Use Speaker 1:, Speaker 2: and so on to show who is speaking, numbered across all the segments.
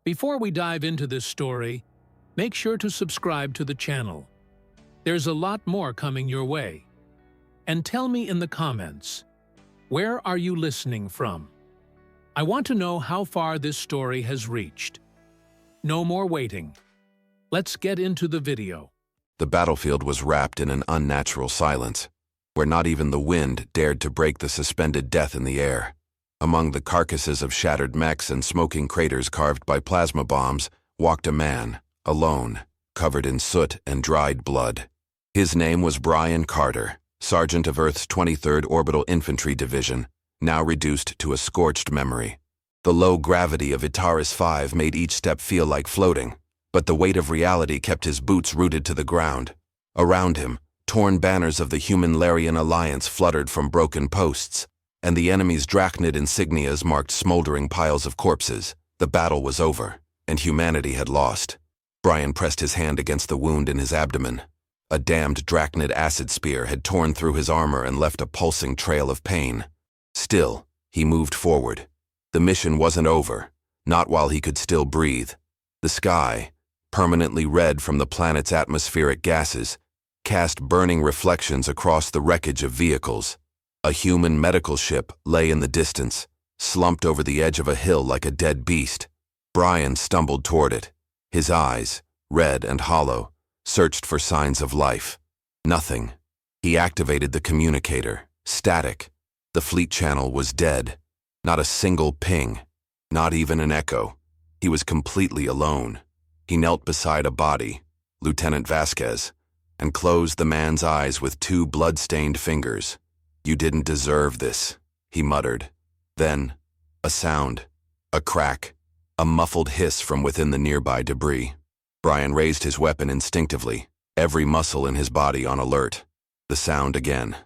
Speaker 1: Before we dive into this story, make sure to subscribe to the channel. There's a lot more coming your way. And tell me in the comments, where are you listening from? I want to know how far this story has reached. No more waiting. Let's get into the video.
Speaker 2: The battlefield was wrapped in an unnatural silence, where not even the wind dared to break the suspended death in the air. Among the carcasses of shattered mechs and smoking craters carved by plasma bombs walked a man, alone, covered in soot and dried blood. His name was Brian Carter, Sergeant of Earth's 23rd Orbital Infantry Division, now reduced to a scorched memory. The low gravity of Itaris 5 made each step feel like floating, but the weight of reality kept his boots rooted to the ground. Around him, torn banners of the Human-Larian Alliance fluttered from broken posts, and the enemy's drachnid insignias marked smoldering piles of corpses. The battle was over, and humanity had lost. Brian pressed his hand against the wound in his abdomen. A damned drachnid acid spear had torn through his armor and left a pulsing trail of pain. Still, he moved forward. The mission wasn't over, not while he could still breathe. The sky, permanently red from the planet's atmospheric gases, cast burning reflections across the wreckage of vehicles. A human medical ship lay in the distance, slumped over the edge of a hill like a dead beast. Brian stumbled toward it. His eyes, red and hollow, searched for signs of life. Nothing. He activated the communicator. Static. The fleet channel was dead. Not a single ping. Not even an echo. He was completely alone. He knelt beside a body, Lieutenant Vasquez, and closed the man's eyes with two blood-stained fingers. "You didn't deserve this," he muttered. Then, a sound, a crack, a muffled hiss from within the nearby debris. Brian raised his weapon instinctively, every muscle in his body on alert. The sound again.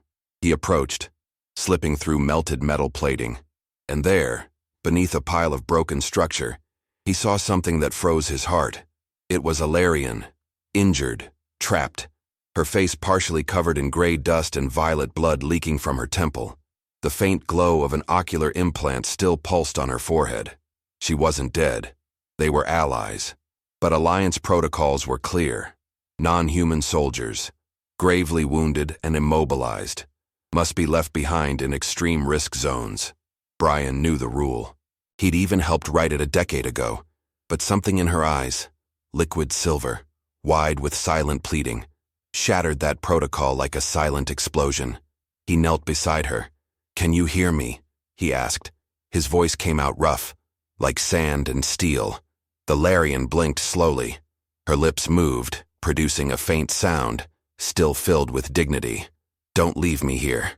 Speaker 2: He approached, slipping through melted metal plating. And there, beneath a pile of broken structure, he saw something that froze his heart. It was Alarian, injured, trapped, her face partially covered in gray dust and violet blood leaking from her temple. The faint glow of an ocular implant still pulsed on her forehead. She wasn't dead. They were allies. But Alliance protocols were clear. Non-human soldiers, gravely wounded and immobilized, must be left behind in extreme risk zones. Brian knew the rule. He'd even helped write it a decade ago, but something in her eyes, liquid silver, wide with silent pleading, shattered that protocol like a silent explosion. He knelt beside her. "Can you hear me?" he asked. His voice came out rough, like sand and steel. The Larian blinked slowly. Her lips moved, producing a faint sound, still filled with dignity. "Don't leave me here."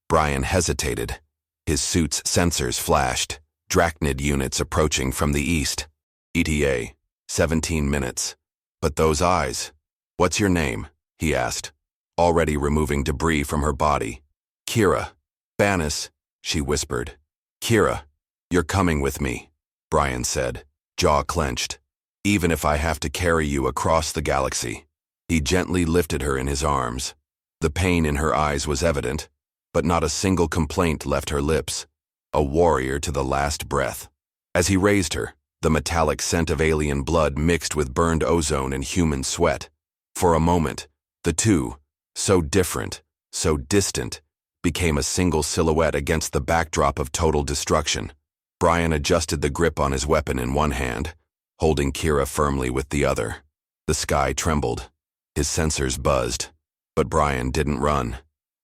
Speaker 2: Brian hesitated. His suit's sensors flashed, drachnid units approaching from the east. ETA, 17 minutes. "But those eyes. What's your name?" he asked, already removing debris from her body. "Kira. Banis," she whispered. "Kira, you're coming with me," Brian said, jaw clenched. "Even if I have to carry you across the galaxy." He gently lifted her in his arms. The pain in her eyes was evident, but not a single complaint left her lips. A warrior to the last breath. As he raised her, the metallic scent of alien blood mixed with burned ozone and human sweat. For a moment, the two, so different, so distant, became a single silhouette against the backdrop of total destruction. Brian adjusted the grip on his weapon in one hand, holding Kira firmly with the other. The sky trembled. His sensors buzzed. But Brian didn't run.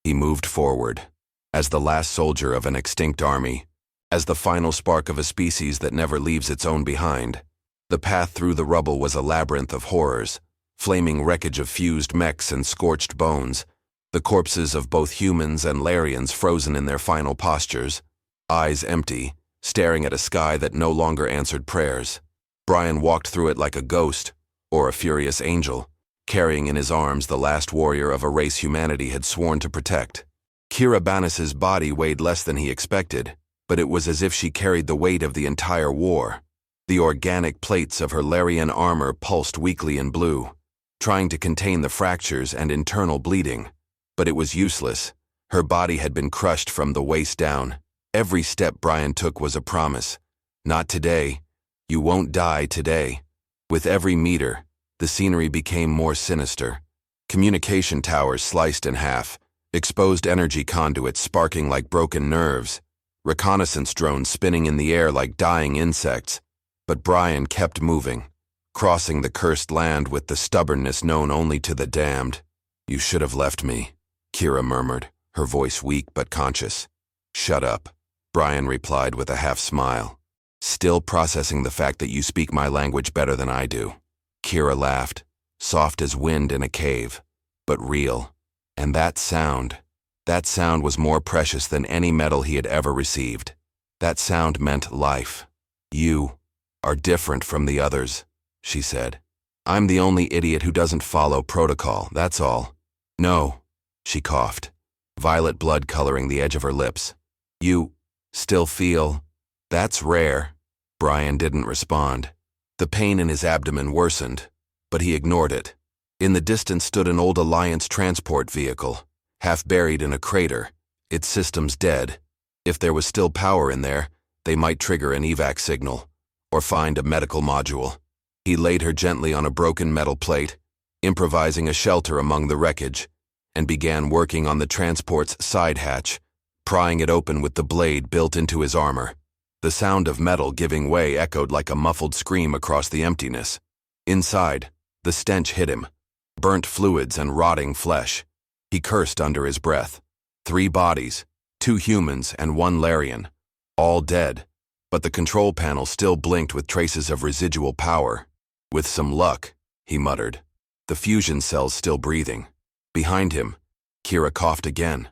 Speaker 2: He moved forward, as the last soldier of an extinct army, as the final spark of a species that never leaves its own behind. The path through the rubble was a labyrinth of horrors, flaming wreckage of fused mechs and scorched bones, the corpses of both humans and Larians frozen in their final postures, eyes empty, staring at a sky that no longer answered prayers. Brian walked through it like a ghost, or a furious angel, carrying in his arms the last warrior of a race humanity had sworn to protect. Kira Banis's body weighed less than he expected, but it was as if she carried the weight of the entire war. The organic plates of her Larian armor pulsed weakly in blue, trying to contain the fractures and internal bleeding. But it was useless. Her body had been crushed from the waist down. Every step Brian took was a promise. Not today. You won't die today. With every meter, the scenery became more sinister. Communication towers sliced in half, exposed energy conduits sparking like broken nerves, reconnaissance drones spinning in the air like dying insects. But Brian kept moving, crossing the cursed land with the stubbornness known only to the damned. You should have left me, Kira murmured, her voice weak but conscious. Shut up, Brian replied with a half-smile. Still processing the fact that you speak my language better than I do. Kira laughed, soft as wind in a cave, but real. And that sound was more precious than any medal he had ever received. That sound meant life. You are different from the others, she said. I'm the only idiot who doesn't follow protocol, that's all. No, she coughed, violet blood coloring the edge of her lips. You still feel? That's rare. Brian didn't respond. The pain in his abdomen worsened, but he ignored it. In the distance stood an old Alliance transport vehicle, half buried in a crater, its systems dead. If there was still power in there, they might trigger an evac signal, or find a medical module. He laid her gently on a broken metal plate, improvising a shelter among the wreckage, and began working on the transport's side hatch, prying it open with the blade built into his armor. The sound of metal giving way echoed like a muffled scream across the emptiness. Inside, the stench hit him, burnt fluids and rotting flesh. He cursed under his breath. 3 bodies, 2 humans and 1 Larian, all dead, but the control panel still blinked with traces of residual power. With some luck, he muttered. The fusion cells still breathing. Behind him, Kira coughed again.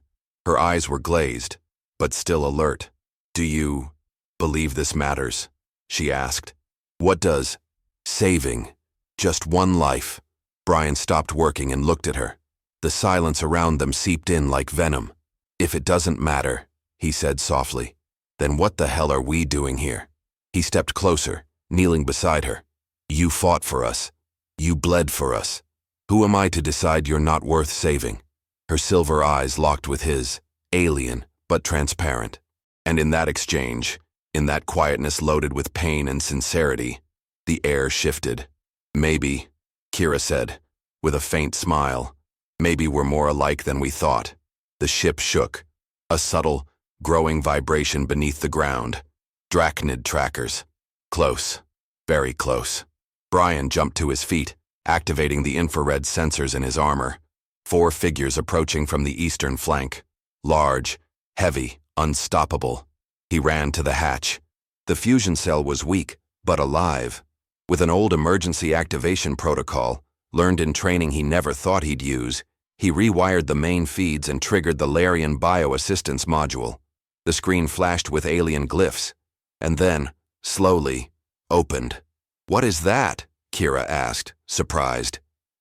Speaker 2: Her eyes were glazed, but still alert. Do you believe this matters? She asked. What does saving just 1 life? Brian stopped working and looked at her. The silence around them seeped in like venom. If it doesn't matter, he said softly, then what the hell are we doing here? He stepped closer, kneeling beside her. You fought for us. You bled for us. Who am I to decide you're not worth saving? Her silver eyes locked with his, alien but transparent. And in that exchange, in that quietness loaded with pain and sincerity, the air shifted. Maybe, Kira said, with a faint smile, maybe we're more alike than we thought. The ship shook, a subtle, growing vibration beneath the ground. Drachnid trackers. Close. Very close. Brian jumped to his feet, activating the infrared sensors in his armor. 4 figures approaching from the eastern flank. Large, heavy, unstoppable. He ran to the hatch. The fusion cell was weak, but alive. With an old emergency activation protocol, learned in training he never thought he'd use, he rewired the main feeds and triggered the Larian bioassistance module. The screen flashed with alien glyphs, and then, slowly, opened. What is that? Kira asked, surprised.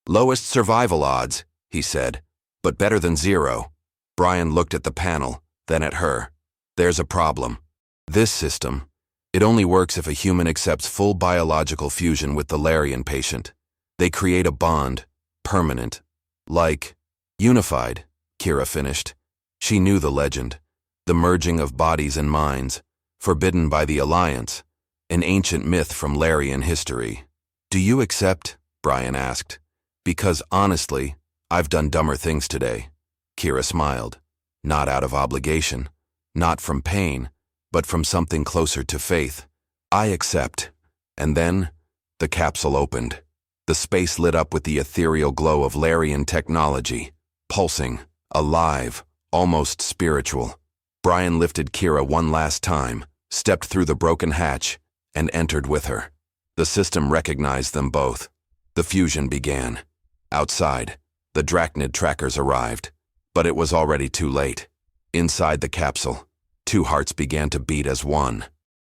Speaker 2: Lowest survival odds, he said, but better than 0. Brian looked at the panel, then at her. There's a problem. This system, it only works if a human accepts full biological fusion with the Larian patient. They create a bond, permanent, like unified, Kira finished. She knew the legend, the merging of bodies and minds, forbidden by the Alliance, an ancient myth from Larian history. Do you accept? Brian asked. Because honestly, I've done dumber things today. Kira smiled. Not out of obligation, not from pain, but from something closer to faith. I accept. And then, the capsule opened. The space lit up with the ethereal glow of Larian technology, pulsing, alive, almost spiritual. Brian lifted Kira one last time, stepped through the broken hatch, and entered with her. The system recognized them both. The fusion began. Outside, the Drachnid trackers arrived, but it was already too late. Inside the capsule, 2 hearts began to beat as one.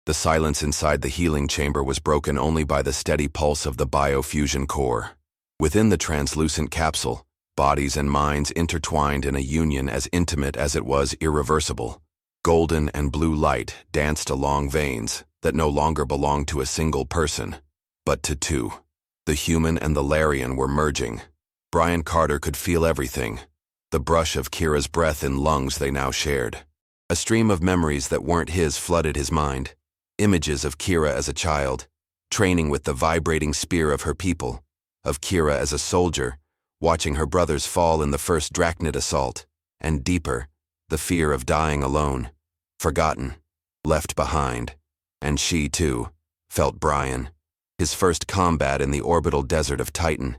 Speaker 2: The silence inside the healing chamber was broken only by the steady pulse of the biofusion core. Within the translucent capsule, bodies and minds intertwined in a union as intimate as it was irreversible. Golden and blue light danced along veins that no longer belonged to a single person, but to 2. The human and the Larian were merging. Brian Carter could feel everything. The brush of Kira's breath in lungs they now shared. A stream of memories that weren't his flooded his mind. Images of Kira as a child, training with the vibrating spear of her people, of Kira as a soldier, watching her brothers fall in the first Drachnid assault, and deeper, the fear of dying alone, forgotten, left behind. And she, too, felt Brian. His first combat in the orbital desert of Titan,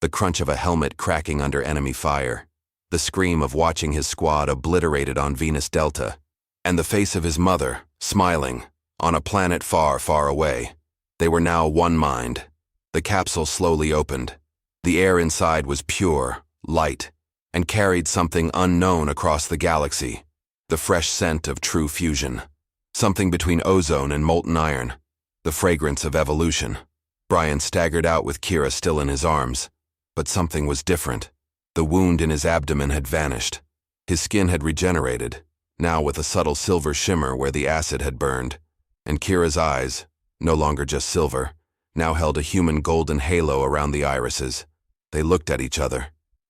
Speaker 2: the crunch of a helmet cracking under enemy fire, the scream of watching his squad obliterated on Venus Delta, and the face of his mother, smiling, on a planet far, far away. They were now one mind. The capsule slowly opened. The air inside was pure, light, and carried something unknown across the galaxy, the fresh scent of true fusion. Something between ozone and molten iron, the fragrance of evolution. Brian staggered out with Kira still in his arms, but something was different. The wound in his abdomen had vanished. His skin had regenerated, now with a subtle silver shimmer where the acid had burned, and Kira's eyes, no longer just silver, now held a human golden halo around the irises. They looked at each other.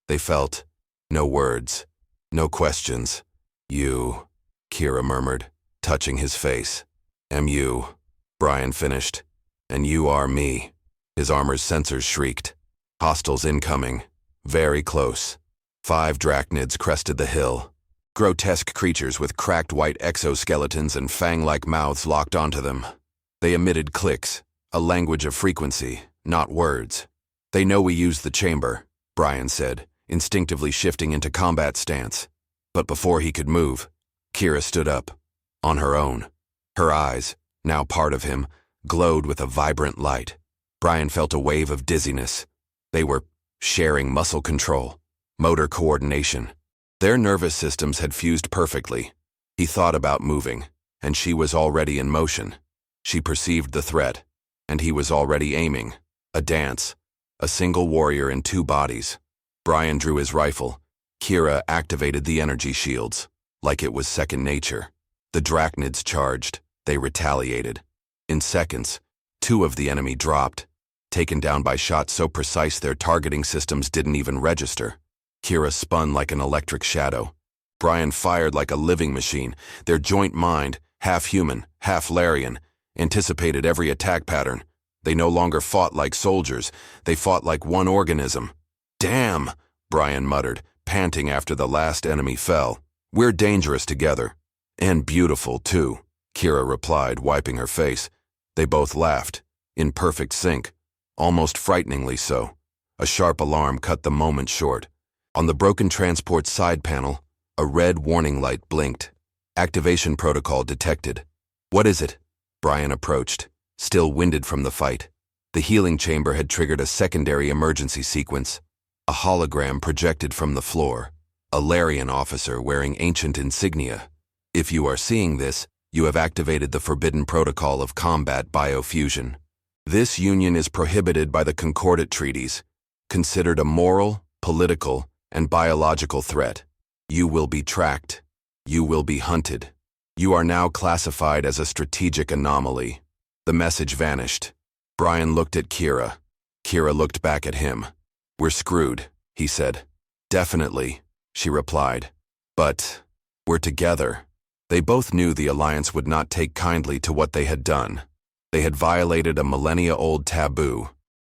Speaker 2: They felt. No words. No questions. You, Kira murmured, touching his face. Am you, Brian finished. And you are me. His armor's sensors shrieked. Hostiles incoming. Very close. 5 Drachnids crested the hill. Grotesque creatures with cracked white exoskeletons and fang-like mouths locked onto them. They emitted clicks, a language of frequency, not words. They know we used the chamber, Brian said, instinctively shifting into combat stance. But before he could move, Kira stood up, on her own. Her eyes, now part of him, glowed with a vibrant light. Brian felt a wave of dizziness. They were sharing muscle control, motor coordination. Their nervous systems had fused perfectly. He thought about moving, and she was already in motion. She perceived the threat, and he was already aiming. A dance. A single warrior in 2 bodies. Brian drew his rifle. Kira activated the energy shields, like it was second nature. The Drachnids charged. They retaliated. In seconds, 2 of the enemy dropped, taken down by shots so precise their targeting systems didn't even register. Kira spun like an electric shadow. Brian fired like a living machine. Their joint mind, half human, half Larian, anticipated every attack pattern. They no longer fought like soldiers. They fought like one organism. Damn, Brian muttered, panting after the last enemy fell. We're dangerous together. And beautiful, too, Kira replied, wiping her face. They both laughed, in perfect sync, almost frighteningly so. A sharp alarm cut the moment short. On the broken transport side panel, a red warning light blinked. Activation protocol detected. What is it? Brian approached, still winded from the fight. The healing chamber had triggered a secondary emergency sequence. A hologram projected from the floor. A Larian officer wearing ancient insignia. If you are seeing this, you have activated the forbidden protocol of combat biofusion. This union is prohibited by the Concordat treaties, considered a moral, political, and biological threat. You will be tracked. You will be hunted. You are now classified as a strategic anomaly. The message vanished. Brian looked at Kira. Kira looked back at him. We're screwed, he said. Definitely, she replied. But we're together. They both knew the Alliance would not take kindly to what they had done. They had violated a millennia-old taboo.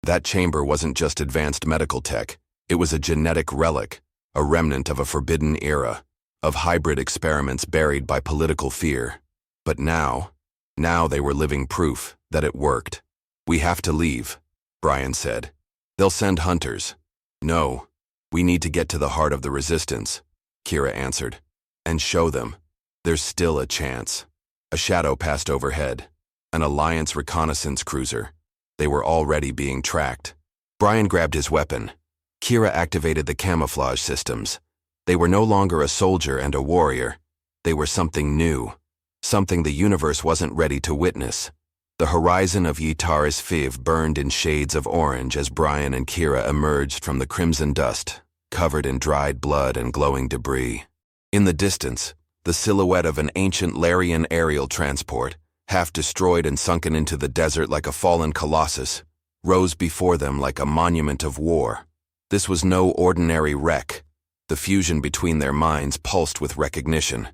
Speaker 2: That chamber wasn't just advanced medical tech. It was a genetic relic, a remnant of a forbidden era, of hybrid experiments buried by political fear. But now they were living proof that it worked. We have to leave, Brian said. They'll send hunters. No, we need to get to the heart of the resistance, Kira answered, and show them. There's still a chance. A shadow passed overhead. An Alliance reconnaissance cruiser. They were already being tracked. Brian grabbed his weapon. Kira activated the camouflage systems. They were no longer a soldier and a warrior. They were something new. Something the universe wasn't ready to witness. The horizon of Ytaris Fiv burned in shades of orange as Brian and Kira emerged from the crimson dust, covered in dried blood and glowing debris. In the distance, the silhouette of an ancient Larian aerial transport, half destroyed and sunken into the desert like a fallen colossus, rose before them like a monument of war. This was no ordinary wreck. The fusion between their minds pulsed with recognition.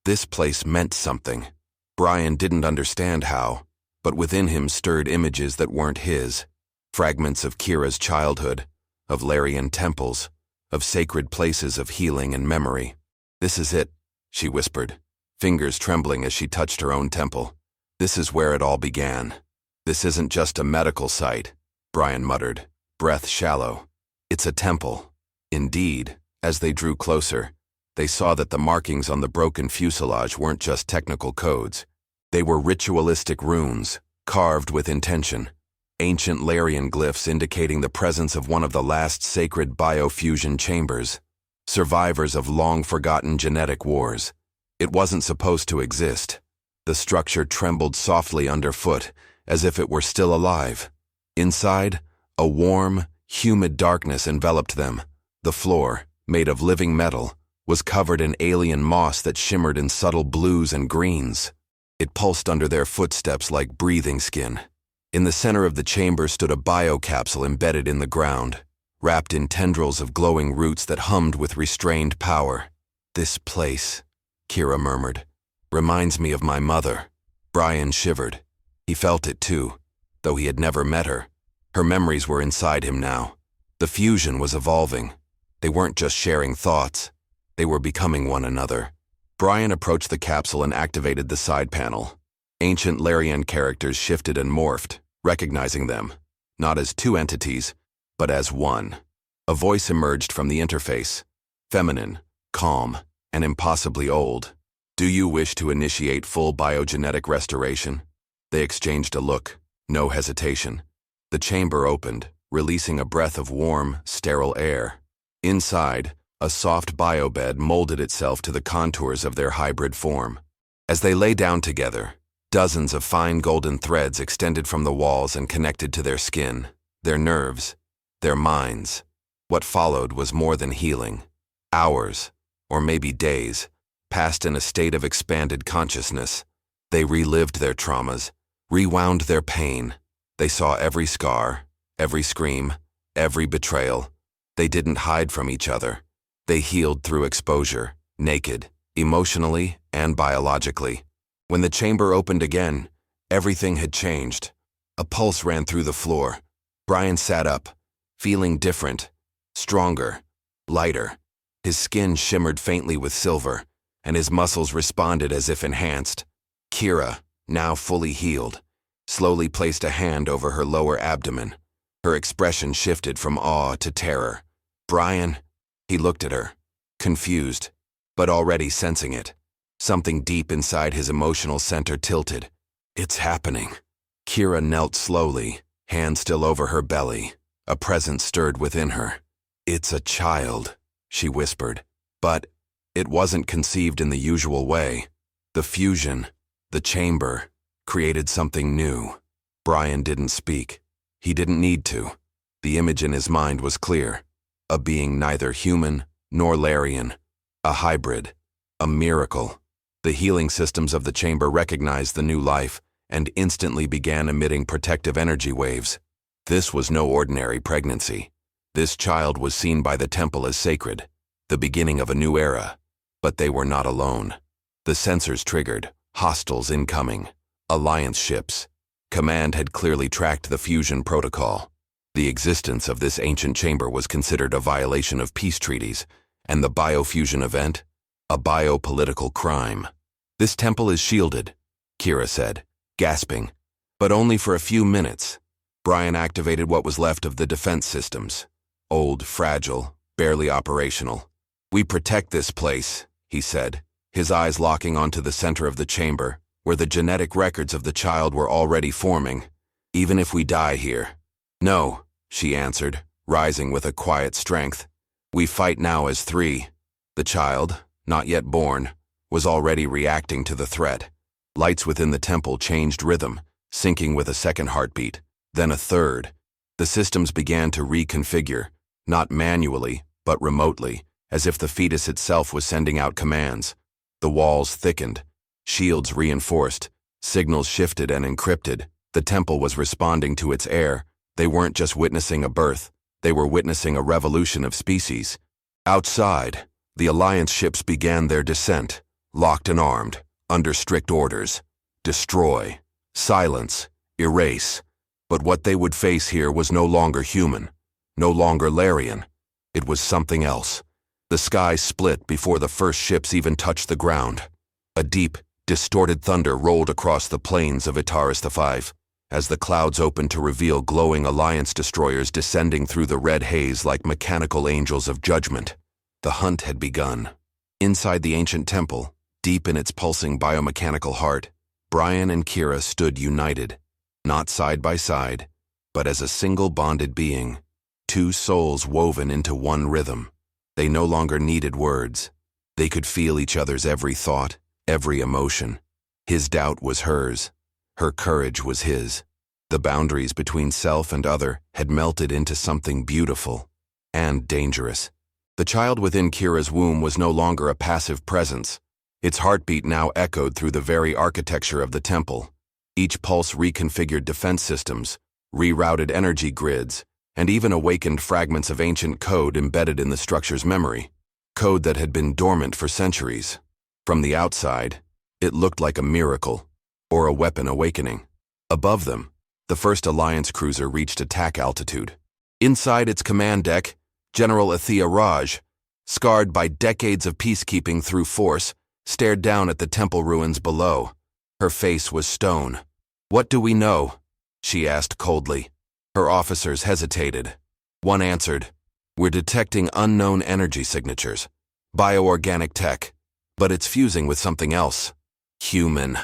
Speaker 2: This place meant something. Brian didn't understand how, but within him stirred images that weren't his. Fragments of Kira's childhood, of Larian temples, of sacred places of healing and memory. "This is it," she whispered, fingers trembling as she touched her own temple. "This is where it all began." "This isn't just a medical site," Brian muttered, breath shallow. "It's a temple." Indeed, as they drew closer, they saw that the markings on the broken fuselage weren't just technical codes. They were ritualistic runes, carved with intention. Ancient Larian glyphs indicating the presence of one of the last sacred biofusion chambers, survivors of long-forgotten genetic wars. It wasn't supposed to exist. The structure trembled softly underfoot, as if it were still alive. Inside, a warm, humid darkness enveloped them. The floor, made of living metal, was covered in alien moss that shimmered in subtle blues and greens. It pulsed under their footsteps like breathing skin. In the center of the chamber stood a biocapsule embedded in the ground, wrapped in tendrils of glowing roots that hummed with restrained power. "This place," Kira murmured, "reminds me of my mother." Brian shivered. He felt it too, though he had never met her. Her memories were inside him now. The fusion was evolving. They weren't just sharing thoughts. They were becoming one another. Brian approached the capsule and activated the side panel. Ancient Larian characters shifted and morphed, recognizing them, not as two entities, but as one. A voice emerged from the interface, feminine, calm, and impossibly old. "Do you wish to initiate full biogenetic restoration?" They exchanged a look, no hesitation. The chamber opened, releasing a breath of warm, sterile air. Inside, a soft biobed molded itself to the contours of their hybrid form. As they lay down together, dozens of fine golden threads extended from the walls and connected to their skin, their nerves, their minds. What followed was more than healing. Hours, or maybe days, passed in a state of expanded consciousness. They relived their traumas, rewound their pain. They saw every scar, every scream, every betrayal. They didn't hide from each other. They healed through exposure, naked, emotionally and biologically. When the chamber opened again, everything had changed. A pulse ran through the floor. Brian sat up, feeling different, stronger, lighter. His skin shimmered faintly with silver, and his muscles responded as if enhanced. Kira, now fully healed, slowly placed a hand over her lower abdomen. Her expression shifted from awe to terror. "Brian," he looked at her, confused, but already sensing it. Something deep inside his emotional center tilted. "It's happening." Kira knelt slowly, hand still over her belly. A presence stirred within her. "It's a child," she whispered. But it wasn't conceived in the usual way. The fusion, the chamber, created something new. Brian didn't speak. He didn't need to. The image in his mind was clear. A being neither human nor Larian. A hybrid. A miracle. The healing systems of the chamber recognized the new life and instantly began emitting protective energy waves. This was no ordinary pregnancy. This child was seen by the temple as sacred, the beginning of a new era. But they were not alone. The sensors triggered, hostiles incoming, alliance ships. Command had clearly tracked the fusion protocol. The existence of this ancient chamber was considered a violation of peace treaties, and the biofusion event, a biopolitical crime. "This temple is shielded," Kira said, gasping, but only for a few minutes. Brian activated what was left of the defense systems. Old, fragile, barely operational. "We protect this place," he said, his eyes locking onto the center of the chamber, where the genetic records of the child were already forming. "Even if we die here." "No," she answered, rising with a quiet strength. "We fight now as three." The child, not yet born, was already reacting to the threat. Lights within the temple changed rhythm, syncing with a second heartbeat, then a third. The systems began to reconfigure, not manually, but remotely, as if the fetus itself was sending out commands. The walls thickened, shields reinforced, signals shifted and encrypted. The temple was responding to its heir. They weren't just witnessing a birth, they were witnessing a revolution of species. Outside, the Alliance ships began their descent, locked and armed, under strict orders. Destroy, silence, erase. But what they would face here was no longer human, no longer Larian. It was something else. The sky split before the first ships even touched the ground. A deep, distorted thunder rolled across the plains of HFY as the clouds opened to reveal glowing Alliance destroyers descending through the red haze like mechanical angels of judgment. The hunt had begun. Inside the ancient temple, deep in its pulsing biomechanical heart, Brian and Kira stood united, not side by side, but as a single bonded being, two souls woven into one rhythm. They no longer needed words. They could feel each other's every thought, every emotion. His doubt was hers. Her courage was his. The boundaries between self and other had melted into something beautiful and dangerous. The child within Kira's womb was no longer a passive presence. Its heartbeat now echoed through the very architecture of the temple. Each pulse reconfigured defense systems, rerouted energy grids, and even awakened fragments of ancient code embedded in the structure's memory. Code that had been dormant for centuries. From the outside, it looked like a miracle, or a weapon awakening. Above them, the first Alliance cruiser reached attack altitude. Inside its command deck, General Athea Raj, scarred by decades of peacekeeping through force, stared down at the temple ruins below. Her face was stone. "What do we know?" she asked coldly. Her officers hesitated. One answered, "We're detecting unknown energy signatures. Bioorganic tech. But it's fusing with something else. Human."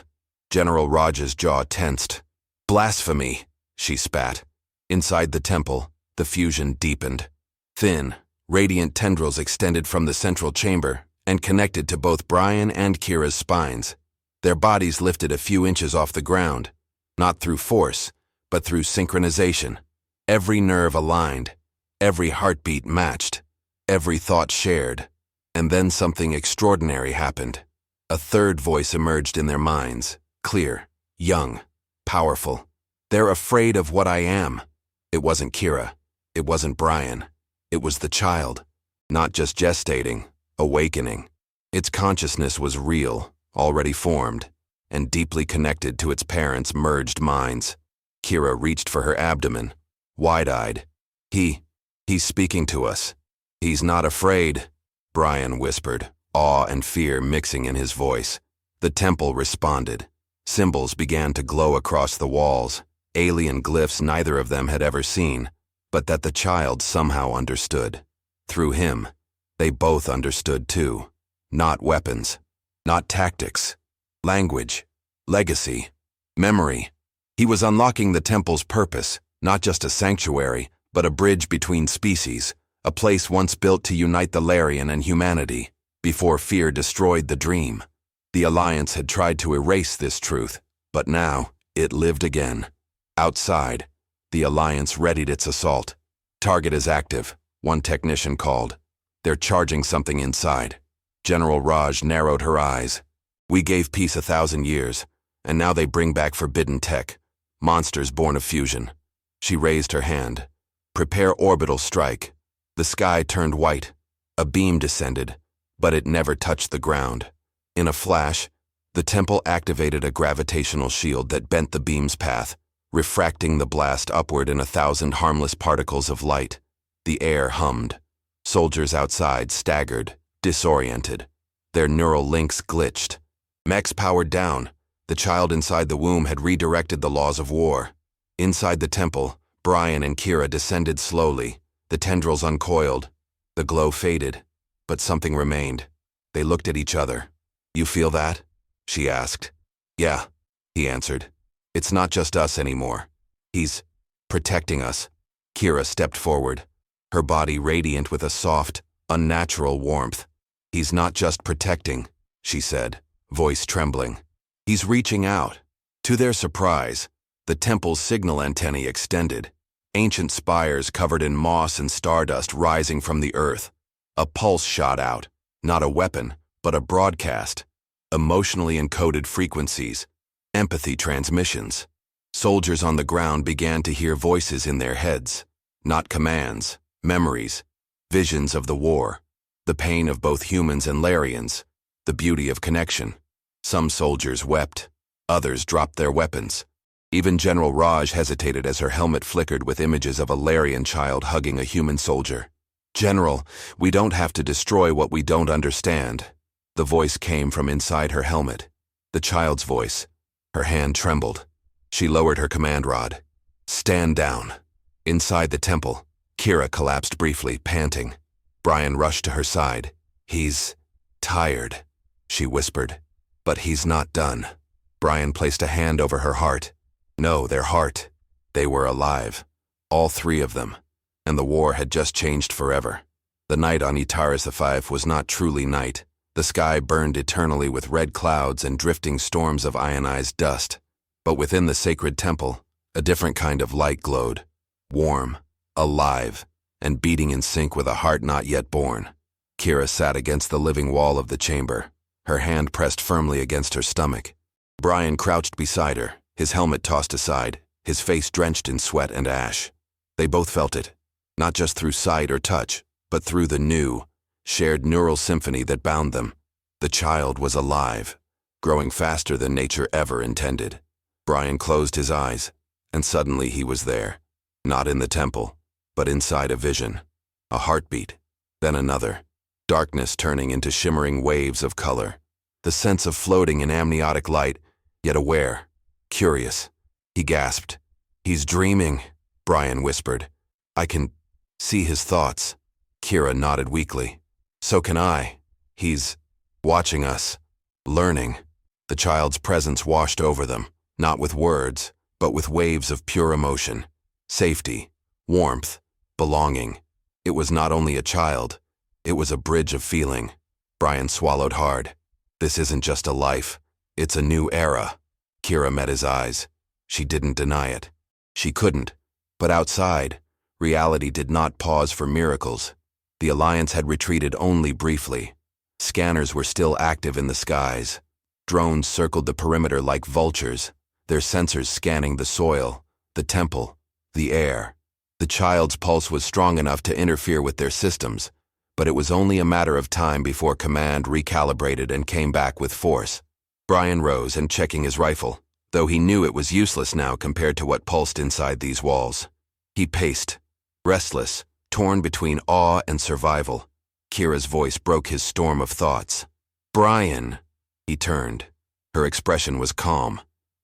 Speaker 2: General Raj's jaw tensed. "Blasphemy," she spat. Inside the temple, the fusion deepened. Thin, radiant tendrils extended from the central chamber and connected to both Brian and Kira's spines. Their bodies lifted a few inches off the ground, not through force, but through synchronization. Every nerve aligned, every heartbeat matched, every thought shared. And then something extraordinary happened. A third voice emerged in their minds, clear, young, powerful. "They're afraid of what I am." It wasn't Kira. It wasn't Brian. It was the child, not just gestating, awakening. Its consciousness was real, already formed, and deeply connected to its parents' merged minds. Kira reached for her abdomen, wide-eyed. He's speaking to us. He's not afraid," Brian whispered, awe and fear mixing in his voice. The temple responded. Symbols began to glow across the walls, alien glyphs neither of them had ever seen, but that the child somehow understood. Through him, they both understood too. Not weapons, not tactics. Language, legacy, memory. He was unlocking the temple's purpose, not just a sanctuary, but a bridge between species, a place once built to unite the Larian and humanity, before fear destroyed the dream. The Alliance had tried to erase this truth, but now it lived again. Outside, the Alliance readied its assault. "Target is active," one technician called. "They're charging something inside." General Raj narrowed her eyes. "We gave peace 1,000 years, and now they bring back forbidden tech. Monsters born of fusion." She raised her hand. "Prepare orbital strike." The sky turned white. A beam descended, but it never touched the ground. In a flash, the temple activated a gravitational shield that bent the beam's path, refracting the blast upward in 1,000 harmless particles of light. The air hummed. Soldiers outside staggered, disoriented. Their neural links glitched. Mechs powered down. The child inside the womb had redirected the laws of war. Inside the temple, Brian and Kira descended slowly. The tendrils uncoiled. The glow faded, but something remained. They looked at each other. "You feel that?" she asked. "Yeah," he answered. "It's not just us anymore. He's protecting us." Kira stepped forward, her body radiant with a soft, unnatural warmth. "He's not just protecting," she said, voice trembling. "He's reaching out." To their surprise, the temple's signal antennae extended, ancient spires covered in moss and stardust rising from the earth. A pulse shot out, not a weapon, but a broadcast. Emotionally encoded frequencies, empathy transmissions. Soldiers on the ground began to hear voices in their heads, not commands, memories, visions of the war, the pain of both humans and Larians, the beauty of connection. Some soldiers wept, others dropped their weapons. Even General Raj hesitated as her helmet flickered with images of a Larian child hugging a human soldier. "General, we don't have to destroy what we don't understand." The voice came from inside her helmet. The child's voice. Her hand trembled. She lowered her command rod. "Stand down." Inside the temple, Kira collapsed briefly, panting. Brian rushed to her side. "He's tired," she whispered. "But he's not done." Brian placed a hand over her heart. No, their heart. They were alive. All three of them. And the war had just changed forever. The night on HFY was not truly night. The sky burned eternally with red clouds and drifting storms of ionized dust. But within the sacred temple, a different kind of light glowed. Warm, alive, and beating in sync with a heart not yet born. Kira sat against the living wall of the chamber, her hand pressed firmly against her stomach. Brian crouched beside her, his helmet tossed aside, his face drenched in sweat and ash. They both felt it, not just through sight or touch, but through the new, shared neural symphony that bound them. The child was alive, growing faster than nature ever intended. Brian closed his eyes, and suddenly he was there. Not in the temple, but inside a vision. A heartbeat, then another. Darkness turning into shimmering waves of color. The sense of floating in amniotic light, yet aware, curious. He gasped. "He's dreaming," Brian whispered. "I can see his thoughts." Kira nodded weakly. "So can I. He's watching us, learning." The child's presence washed over them, not with words, but with waves of pure emotion. Safety, warmth, belonging. It was not only a child, it was a bridge of feeling. Brian swallowed hard. This isn't just a life, it's a new era. Kira met his eyes. She didn't deny it. She couldn't. But outside, reality did not pause for miracles. The Alliance had retreated only briefly. Scanners were still active in the skies. Drones circled the perimeter like vultures, their sensors scanning the soil, the temple, the air. The child's pulse was strong enough to interfere with their systems, but it was only a matter of time before command recalibrated and came back with force. Brian rose and checking his rifle, though he knew it was useless now compared to what pulsed inside these walls. He paced, restless, torn between awe and survival. Kira's voice broke his storm of thoughts. "Brian!" He turned. Her expression was calm,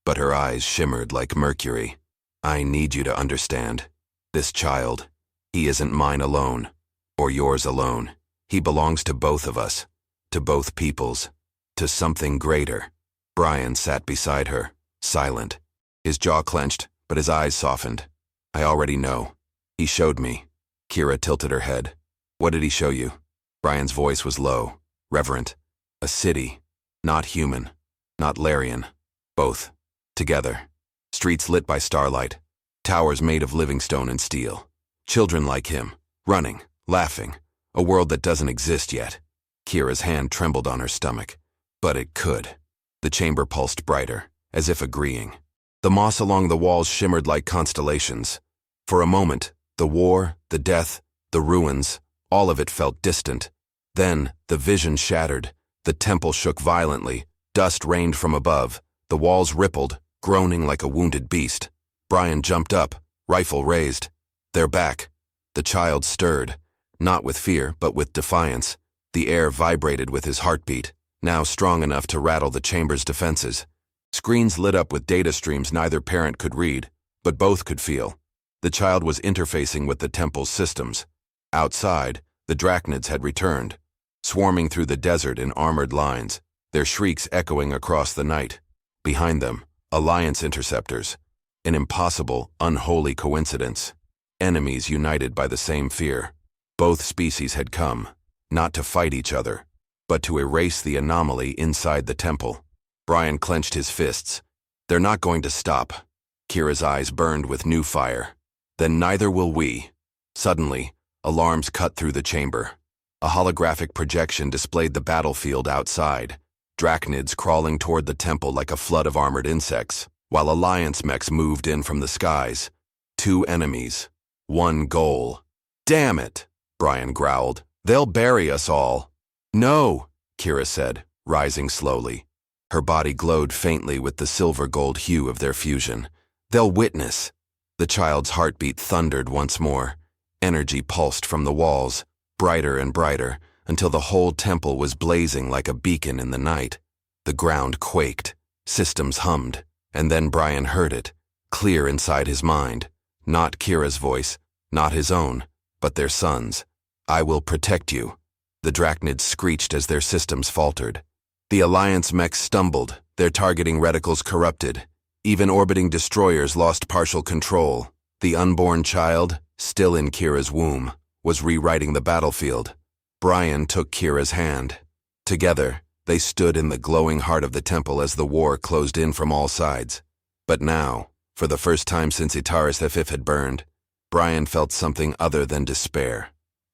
Speaker 2: but her eyes shimmered like mercury. "I need you to understand. This child, he isn't mine alone, or yours alone. He belongs to both of us, to both peoples, to something greater." Brian sat beside her, silent. His jaw clenched, but his eyes softened. "I already know. He showed me." Kira tilted her head. "What did he show you?" Brian's voice was low, reverent. "A city. Not human. Not Larian. Both. Together. Streets lit by starlight. Towers made of living stone and steel. Children like him, running, laughing. A world that doesn't exist yet." Kira's hand trembled on her stomach. "But it could." The chamber pulsed brighter, as if agreeing. The moss along the walls shimmered like constellations. For a moment, the war, the death, the ruins, all of it felt distant. Then, the vision shattered. The temple shook violently. Dust rained from above. The walls rippled, groaning like a wounded beast. Brian jumped up, rifle raised. "They're back." The child stirred, not with fear, but with defiance. The air vibrated with his heartbeat, now strong enough to rattle the chamber's defenses. Screens lit up with data streams neither parent could read, but both could feel. The child was interfacing with the temple's systems. Outside, the drachnids had returned, swarming through the desert in armored lines, their shrieks echoing across the night. Behind them, Alliance interceptors. An impossible, unholy coincidence. Enemies united by the same fear. Both species had come, not to fight each other, but to erase the anomaly inside the temple. Brian clenched his fists. "They're not going to stop." Kira's eyes burned with new fire. "Then neither will we." Suddenly, alarms cut through the chamber. A holographic projection displayed the battlefield outside, drachnids crawling toward the temple like a flood of armored insects, while Alliance mechs moved in from the skies. Two enemies, one goal. "Damn it," Brian growled. "They'll bury us all." "No," Kira said, rising slowly. Her body glowed faintly with the silver-gold hue of their fusion. They'll witness. The child's heartbeat thundered once more. Energy pulsed from the walls, brighter and brighter, until the whole temple was blazing like a beacon in the night. The ground quaked, systems hummed, and then Brian heard it, clear inside his mind. Not Kira's voice, not his own, but their son's. "I will protect you." The Drachnids screeched as their systems faltered. The Alliance mechs stumbled, their targeting reticles corrupted. Even orbiting destroyers lost partial control. The unborn child, still in Kira's womb, was rewriting the battlefield. Brian took Kira's hand. Together, they stood in the glowing heart of the temple as the war closed in from all sides. But now, for the first time since Itaris HFY had burned, Brian felt something other than despair.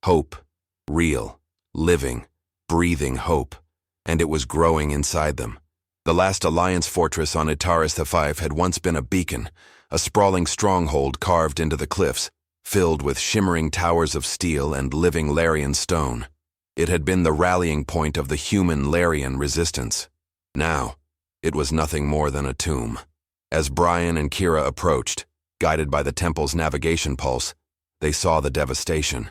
Speaker 2: Hope. Real. Living. Breathing hope. And it was growing inside them. The last Alliance fortress on Itaris HFY had once been a beacon, a sprawling stronghold carved into the cliffs, filled with shimmering towers of steel and living Larian stone. It had been the rallying point of the human Larian resistance. Now, it was nothing more than a tomb. As Brian and Kira approached, guided by the temple's navigation pulse, they saw the devastation.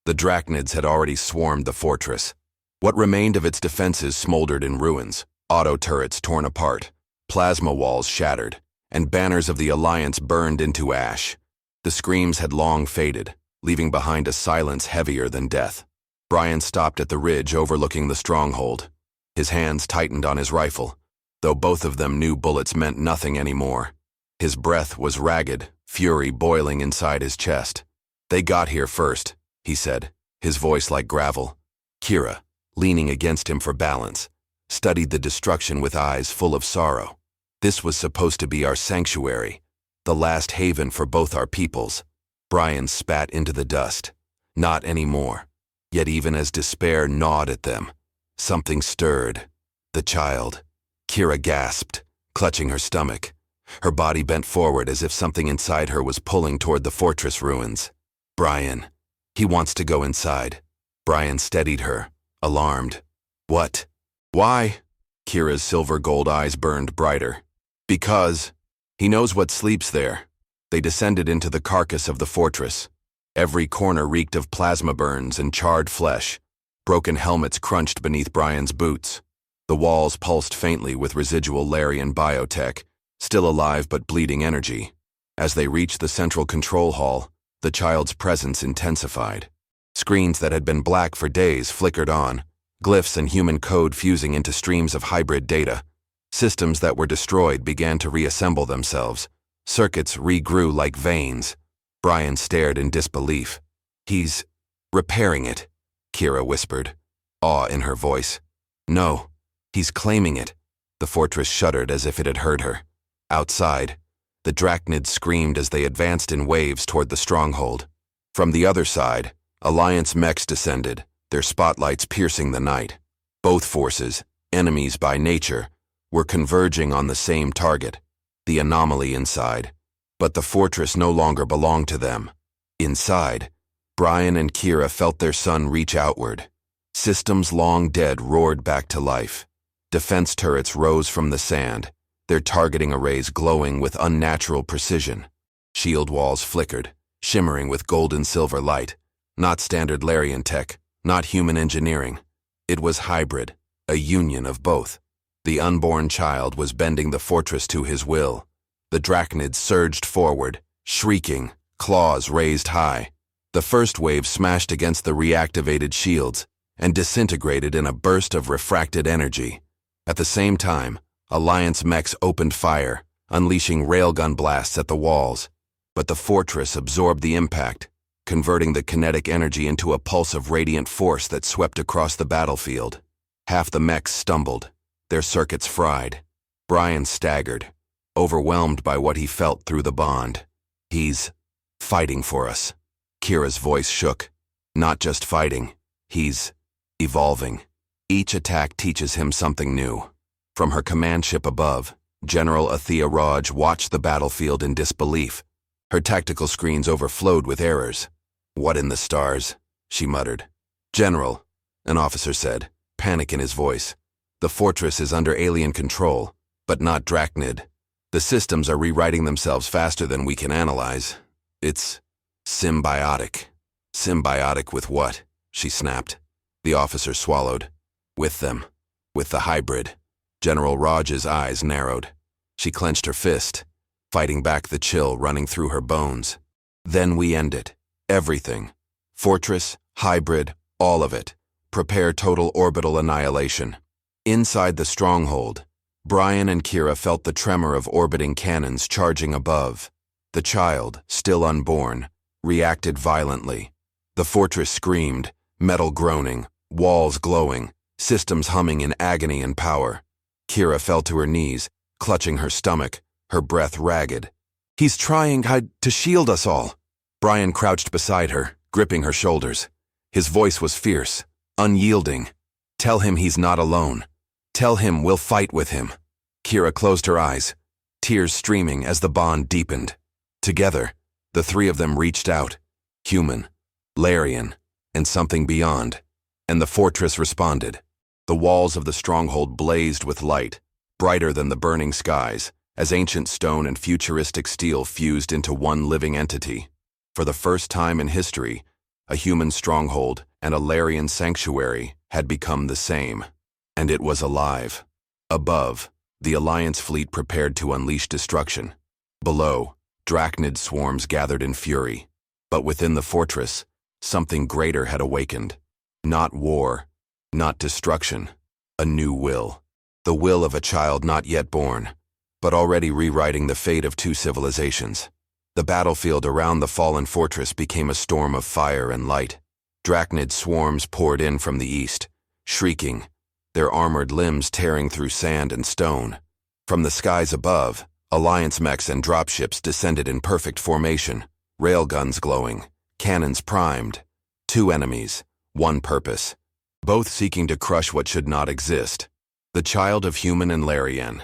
Speaker 2: The Drachnids had already swarmed the fortress. What remained of its defenses smoldered in ruins, auto turrets torn apart, plasma walls shattered, and banners of the Alliance burned into ash. The screams had long faded, leaving behind a silence heavier than death. Brian stopped at the ridge overlooking the stronghold. His hands tightened on his rifle, though both of them knew bullets meant nothing anymore. His breath was ragged, fury boiling inside his chest. "They got here first," he said, his voice like gravel. Kira, leaning against him for balance, studied the destruction with eyes full of sorrow. "This was supposed to be our sanctuary, the last haven for both our peoples." Brian spat into the dust. Not anymore. Yet even as despair gnawed at them, something stirred. The child. Kira gasped, clutching her stomach. Her body bent forward as if something inside her was pulling toward the fortress ruins. "Brian. He wants to go inside." Brian steadied her, alarmed. "What? Why?" Kira's silver gold eyes burned brighter. "Because he knows what sleeps there." They descended into the carcass of the fortress. Every corner reeked of plasma burns and charred flesh. Broken helmets crunched beneath Brian's boots. The walls pulsed faintly with residual Larian biotech, still alive but bleeding energy. As they reached the central control hall, the child's presence intensified. Screens that had been black for days flickered on, glyphs and human code fusing into streams of hybrid data. Systems that were destroyed began to reassemble themselves. Circuits regrew like veins. Brian stared in disbelief. "He's repairing it," Kira whispered, awe in her voice. "No, he's claiming it." The fortress shuddered as if it had heard her. Outside, the Drachnids screamed as they advanced in waves toward the stronghold. From the other side, Alliance mechs descended, their spotlights piercing the night. Both forces, enemies by nature, were converging on the same target, the anomaly inside. But the fortress no longer belonged to them. Inside, Brian and Kira felt their son reach outward. Systems long dead roared back to life. Defense turrets rose from the sand, their targeting arrays glowing with unnatural precision. Shield walls flickered, shimmering with gold and silver light. Not standard Larian tech, not human engineering. It was hybrid, a union of both. The unborn child was bending the fortress to his will. The Drachnids surged forward, shrieking, claws raised high. The first wave smashed against the reactivated shields and disintegrated in a burst of refracted energy. At the same time, Alliance mechs opened fire, unleashing railgun blasts at the walls. But the fortress absorbed the impact, converting the kinetic energy into a pulse of radiant force that swept across the battlefield. Half the mechs stumbled, their circuits fried. Brian staggered, overwhelmed by what he felt through the bond. "He's fighting for us." Kira's voice shook. "Not just fighting, he's evolving. Each attack teaches him something new." From her command ship above, General Athea Raj watched the battlefield in disbelief. Her tactical screens overflowed with errors. "What in the stars?" she muttered. "General," an officer said, panic in his voice. "The fortress is under alien control, but not Drachnid. The systems are rewriting themselves faster than we can analyze. It's symbiotic. Symbiotic with what? She snapped. The officer swallowed. With them. With the hybrid. General Raj's eyes narrowed. She clenched her fist, fighting back the chill running through her bones. Then we end it. Everything. Fortress, hybrid, all of it. Prepare total orbital annihilation. Inside the stronghold, Brian and Kira felt the tremor of orbiting cannons charging above. The child, still unborn, reacted violently. The fortress screamed, metal groaning, walls glowing, systems humming in agony and power. Kira fell to her knees, clutching her stomach, her breath ragged. "He's trying to shield us all." Brian crouched beside her, gripping her shoulders. His voice was fierce, unyielding. "Tell him he's not alone. Tell him we'll fight with him." Kira closed her eyes, tears streaming as the bond deepened. Together, the three of them reached out. Human, Larian, and something beyond. And the fortress responded. The walls of the stronghold blazed with light, brighter than the burning skies, as ancient stone and futuristic steel fused into one living entity. For the first time in history, a human stronghold and a Larian sanctuary had become the same. And it was alive. Above, the Alliance fleet prepared to unleash destruction. Below, Drachnid swarms gathered in fury. But within the fortress, something greater had awakened. Not war, not destruction, a new will. The will of a child not yet born, but already rewriting the fate of two civilizations. The battlefield around the fallen fortress became a storm of fire and light. Drachnid swarms poured in from the east, shrieking, their armored limbs tearing through sand and stone. From the skies above, Alliance mechs and dropships descended in perfect formation, railguns glowing, cannons primed. Two enemies, one purpose, both seeking to crush what should not exist. The child of human and Larian.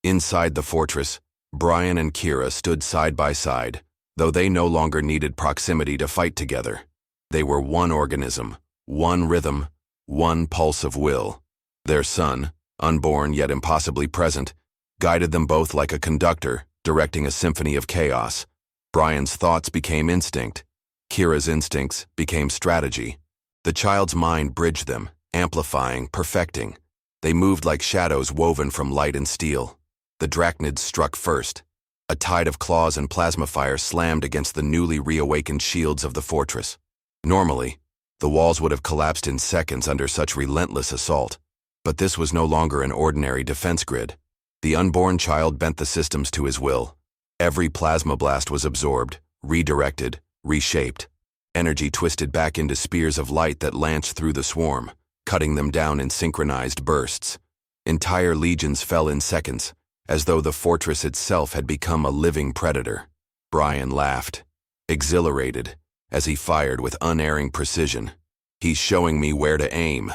Speaker 2: Inside the fortress, Brian and Kira stood side by side, though they no longer needed proximity to fight together. They were one organism, one rhythm, one pulse of will. Their son, unborn yet impossibly present, guided them both like a conductor, directing a symphony of chaos. Brian's thoughts became instinct. Kira's instincts became strategy. The child's mind bridged them, amplifying, perfecting. They moved like shadows woven from light and steel. The Drachnids struck first. A tide of claws and plasma fire slammed against the newly reawakened shields of the fortress. Normally, the walls would have collapsed in seconds under such relentless assault. But this was no longer an ordinary defense grid. The unborn child bent the systems to his will. Every plasma blast was absorbed, redirected, reshaped. Energy twisted back into spears of light that lanced through the swarm, cutting them down in synchronized bursts. Entire legions fell in seconds, as though the fortress itself had become a living predator. Brian laughed, exhilarated, as he fired with unerring precision. "He's showing me where to aim."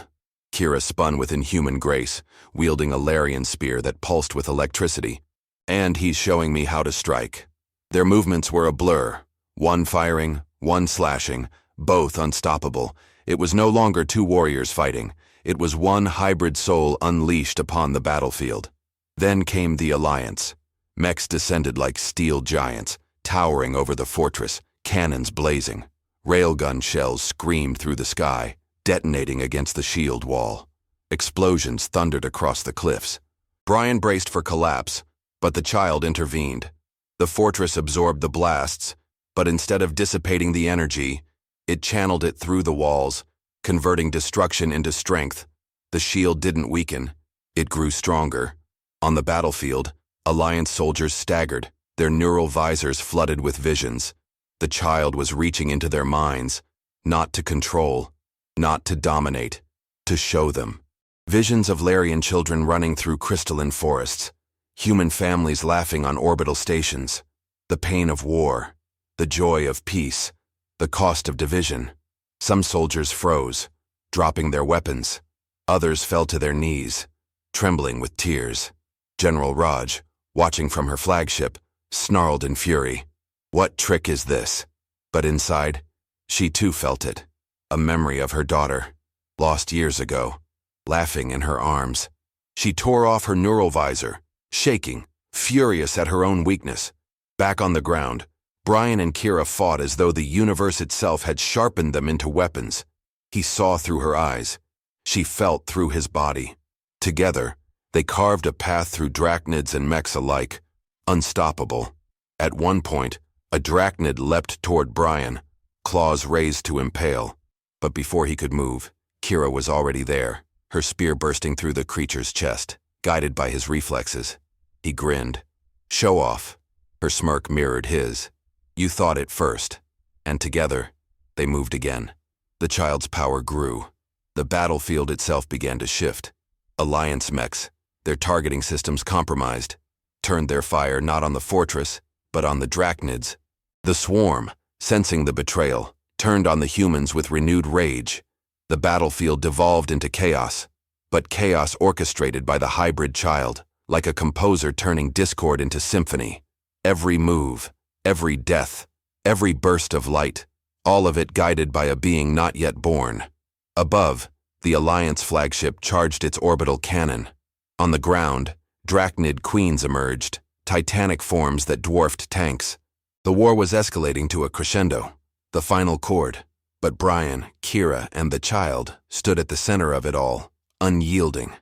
Speaker 2: Kira spun with inhuman grace, wielding a Larian spear that pulsed with electricity. "And he's showing me how to strike." Their movements were a blur, one firing, one slashing, both unstoppable. It was no longer two warriors fighting. It was one hybrid soul unleashed upon the battlefield. Then came the Alliance. Mechs descended like steel giants, towering over the fortress, cannons blazing. Railgun shells screamed through the sky, detonating against the shield wall. Explosions thundered across the cliffs. Brian braced for collapse, but the child intervened. The fortress absorbed the blasts, but instead of dissipating the energy, it channeled it through the walls, converting destruction into strength. The shield didn't weaken, it grew stronger. On the battlefield, Alliance soldiers staggered, their neural visors flooded with visions. The child was reaching into their minds, not to control, not to dominate, to show them. Visions of Larian children running through crystalline forests, human families laughing on orbital stations, the pain of war, the joy of peace, the cost of division. Some soldiers froze, dropping their weapons. Others fell to their knees, trembling with tears. General Raj, watching from her flagship, snarled in fury. What trick is this? But inside, she too felt it. A memory of her daughter, lost years ago, laughing in her arms. She tore off her neural visor, shaking, furious at her own weakness. Back on the ground, Brian and Kira fought as though the universe itself had sharpened them into weapons. He saw through her eyes. She felt through his body. Together, they carved a path through drachnids and mechs alike, unstoppable. At one point, a drachnid leapt toward Brian, claws raised to impale. But before he could move, Kira was already there, her spear bursting through the creature's chest, guided by his reflexes. He grinned. "Show off." Her smirk mirrored his. "You thought it first." And together, they moved again. The child's power grew. The battlefield itself began to shift. Alliance mechs, their targeting systems compromised, turned their fire not on the fortress, but on the drachnids. The swarm, sensing the betrayal, turned on the humans with renewed rage. The battlefield devolved into chaos, but chaos orchestrated by the hybrid child, like a composer turning discord into symphony. Every move, every death, every burst of light, all of it guided by a being not yet born. Above, the Alliance flagship charged its orbital cannon. On the ground, drachnid queens emerged, titanic forms that dwarfed tanks. The war was escalating to a crescendo, the final chord. But Brian, Kira, and the child stood at the center of it all, unyielding.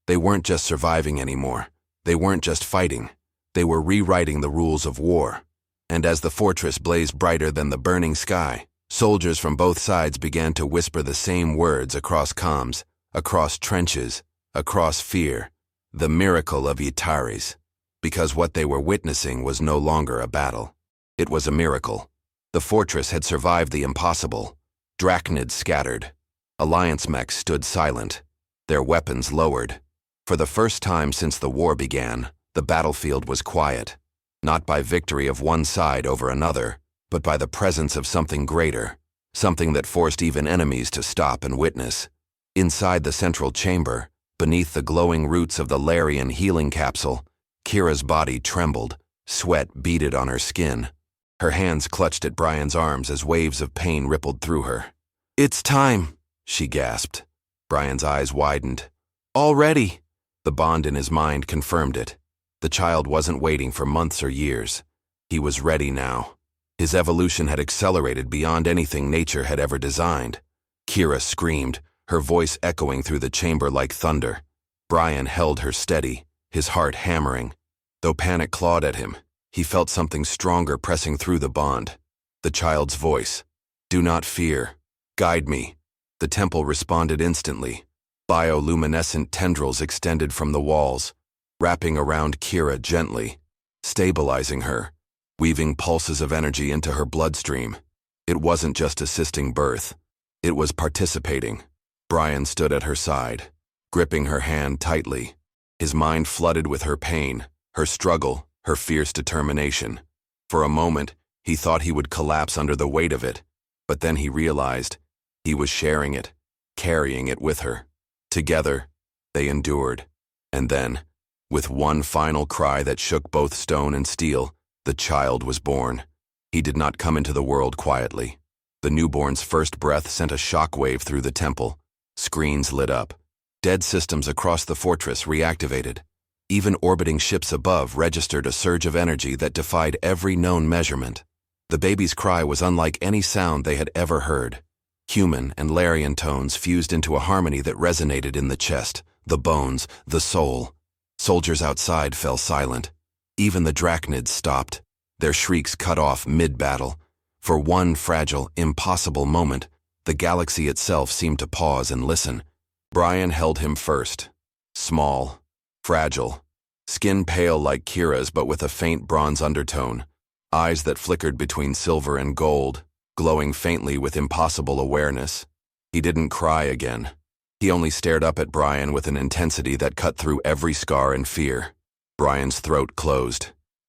Speaker 2: They weren't just surviving anymore. They weren't just fighting. They were rewriting the rules of war. And as the fortress blazed brighter than the burning sky, soldiers from both sides began to whisper the same words across comms, across trenches, across fear. The miracle of Itaris. Because what they were witnessing was no longer a battle. It was a miracle. The fortress had survived the impossible. Drachnids scattered. Alliance mechs stood silent, their weapons lowered. For the first time since the war began, the battlefield was quiet. Not by victory of one side over another, but by the presence of something greater, something that forced even enemies to stop and witness. Inside the central chamber, beneath the glowing roots of the Larian healing capsule, Kira's body trembled, sweat beaded on her skin. Her hands clutched at Brian's arms as waves of pain rippled through her. "It's time," she gasped. Brian's eyes widened. "Already." The bond in his mind confirmed it. The child wasn't waiting for months or years. He was ready now. His evolution had accelerated beyond anything nature had ever designed. Kira screamed, her voice echoing through the chamber like thunder. Brian held her steady, his heart hammering. Though panic clawed at him, he felt something stronger pressing through the bond. The child's voice. "Do not fear. Guide me." The temple responded instantly. Bioluminescent tendrils extended from the walls, wrapping around Kira gently, stabilizing her, weaving pulses of energy into her bloodstream. It wasn't just assisting birth. It was participating. Brian stood at her side, gripping her hand tightly, his mind flooded with her pain, her struggle, her fierce determination. For a moment, he thought he would collapse under the weight of it, but then he realized he was sharing it, carrying it with her. Together, they endured. And then, with one final cry that shook both stone and steel, the child was born. He did not come into the world quietly. The newborn's first breath sent a shockwave through the temple. Screens lit up. Dead systems across the fortress reactivated. Even orbiting ships above registered a surge of energy that defied every known measurement. The baby's cry was unlike any sound they had ever heard. Human and Larian tones fused into a harmony that resonated in the chest, the bones, the soul. Soldiers outside fell silent. Even the drachnids stopped, their shrieks cut off mid-battle. For one fragile, impossible moment, the galaxy itself seemed to pause and listen. Brian held him first. Small, fragile, skin pale like Kira's but with a faint bronze undertone, eyes that flickered between silver and gold, glowing faintly with impossible awareness. He didn't cry again. He only stared up at Brian with an intensity that cut through every scar and fear. Brian's throat closed.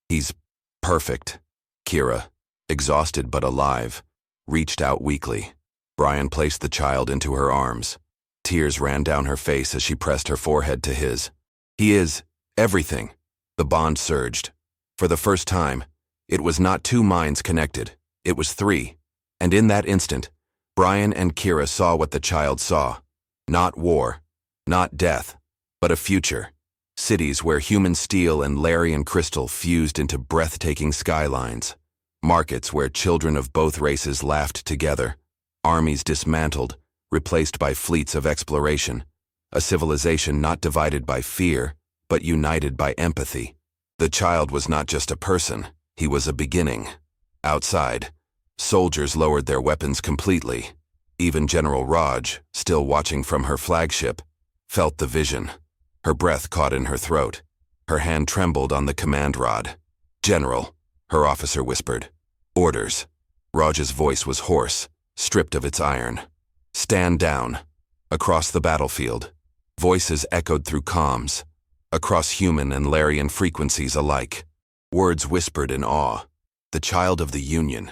Speaker 2: "He's perfect." Kira, exhausted but alive, reached out weakly. Brian placed the child into her arms. Tears ran down her face as she pressed her forehead to his. "He is everything." The bond surged. For the first time, it was not two minds connected. It was three. And in that instant, Brian and Kira saw what the child saw. Not war, not death, but a future. Cities where human steel and Larian crystal fused into breathtaking skylines. Markets where children of both races laughed together. Armies dismantled, replaced by fleets of exploration. A civilization not divided by fear, but united by empathy. The child was not just a person, he was a beginning. Outside, soldiers lowered their weapons completely. Even General Raj, still watching from her flagship, felt the vision. Her breath caught in her throat. Her hand trembled on the command rod. "General," her officer whispered. "Orders." Raj's voice was hoarse, stripped of its iron. "Stand down." Across the battlefield, voices echoed through comms, across human and Larian frequencies alike. Words whispered in awe. "The child of the Union."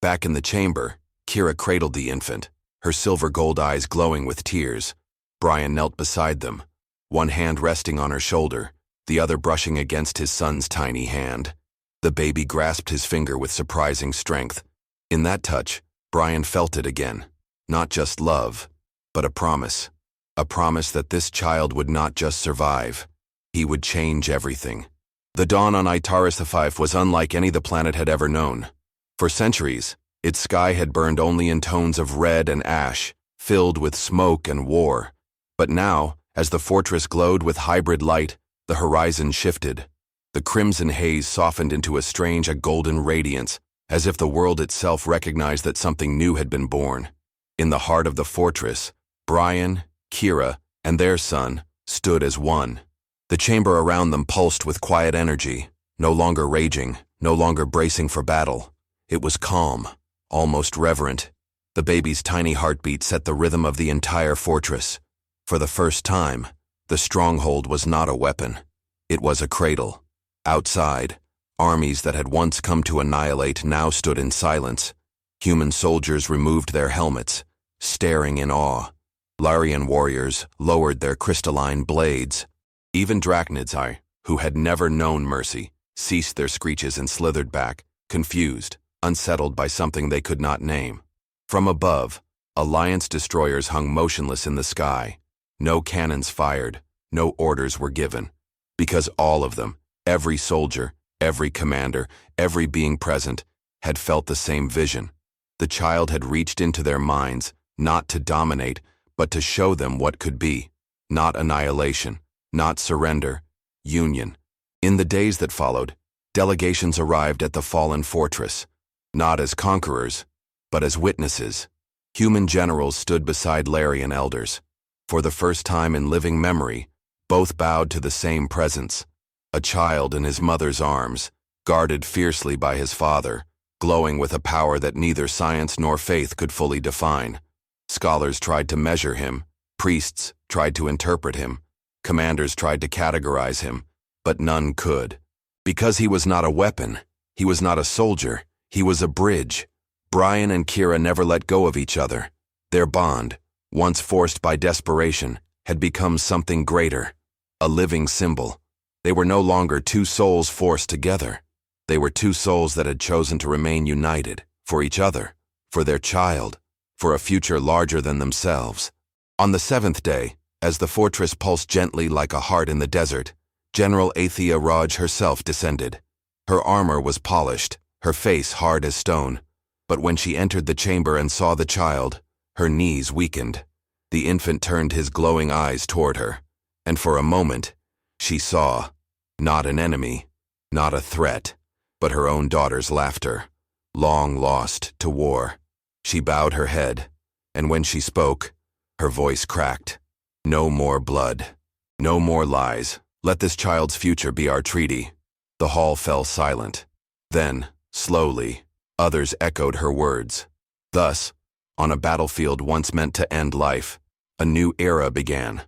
Speaker 2: Back in the chamber, Kira cradled the infant, her silver-gold eyes glowing with tears. Brian knelt beside them, one hand resting on her shoulder, the other brushing against his son's tiny hand. The baby grasped his finger with surprising strength. In that touch, Brian felt it again. Not just love, but a promise. A promise that this child would not just survive. He would change everything. The dawn on Itaris HFY was unlike any the planet had ever known. For centuries, its sky had burned only in tones of red and ash, filled with smoke and war. But now, as the fortress glowed with hybrid light, the horizon shifted. The crimson haze softened into a golden radiance, as if the world itself recognized that something new had been born. In the heart of the fortress, Brian, Kira, and their son stood as one. The chamber around them pulsed with quiet energy, no longer raging, no longer bracing for battle. It was calm, almost reverent. The baby's tiny heartbeat set the rhythm of the entire fortress. For the first time, the stronghold was not a weapon. It was a cradle. Outside, armies that had once come to annihilate now stood in silence. Human soldiers removed their helmets, staring in awe. Larian warriors lowered their crystalline blades. Even drachnids, who had never known mercy, ceased their screeches and slithered back, confused, unsettled by something they could not name. From above, Alliance destroyers hung motionless in the sky. No cannons fired, no orders were given. Because all of them, every soldier, every commander, every being present, had felt the same vision. The child had reached into their minds, not to dominate, but to show them what could be. Not annihilation, not surrender, union. In the days that followed, delegations arrived at the fallen fortress, not as conquerors, but as witnesses. Human generals stood beside Larian elders. For the first time in living memory, both bowed to the same presence. A child in his mother's arms, guarded fiercely by his father, glowing with a power that neither science nor faith could fully define. Scholars tried to measure him, priests tried to interpret him, commanders tried to categorize him, but none could. Because he was not a weapon, he was not a soldier, he was a bridge. Brian and Kira never let go of each other. Their bond, once forced by desperation, had become something greater, a living symbol. They were no longer two souls forced together. They were two souls that had chosen to remain united, for each other, for their child, for a future larger than themselves. On the seventh day, as the fortress pulsed gently like a heart in the desert, General Athia Raj herself descended. Her armor was polished, her face hard as stone, but when she entered the chamber and saw the child, her knees weakened. The infant turned his glowing eyes toward her, and for a moment, she saw, not an enemy, not a threat, but her own daughter's laughter, long lost to war. She bowed her head, and when she spoke, her voice cracked. "No more blood. No more lies. Let this child's future be our treaty." The hall fell silent. Then, slowly, others echoed her words. Thus, on a battlefield once meant to end life, a new era began.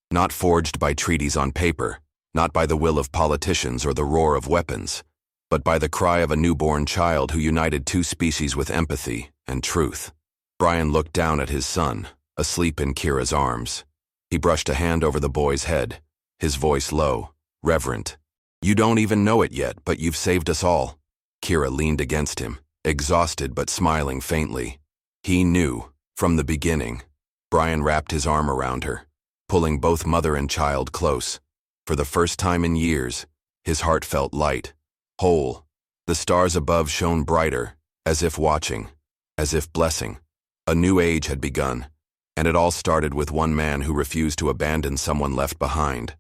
Speaker 2: Not forged by treaties on paper, not by the will of politicians or the roar of weapons, but by the cry of a newborn child who united two species with empathy and truth. Brian looked down at his son, asleep in Kira's arms. He brushed a hand over the boy's head, his voice low, reverent. "You don't even know it yet, but you've saved us all." Kira leaned against him, exhausted but smiling faintly. He knew, from the beginning. Brian wrapped his arm around her, pulling both mother and child close. For the first time in years, his heart felt light, whole. The stars above shone brighter, as if watching, as if blessing. A new age had begun, and it all started with one man who refused to abandon someone left behind.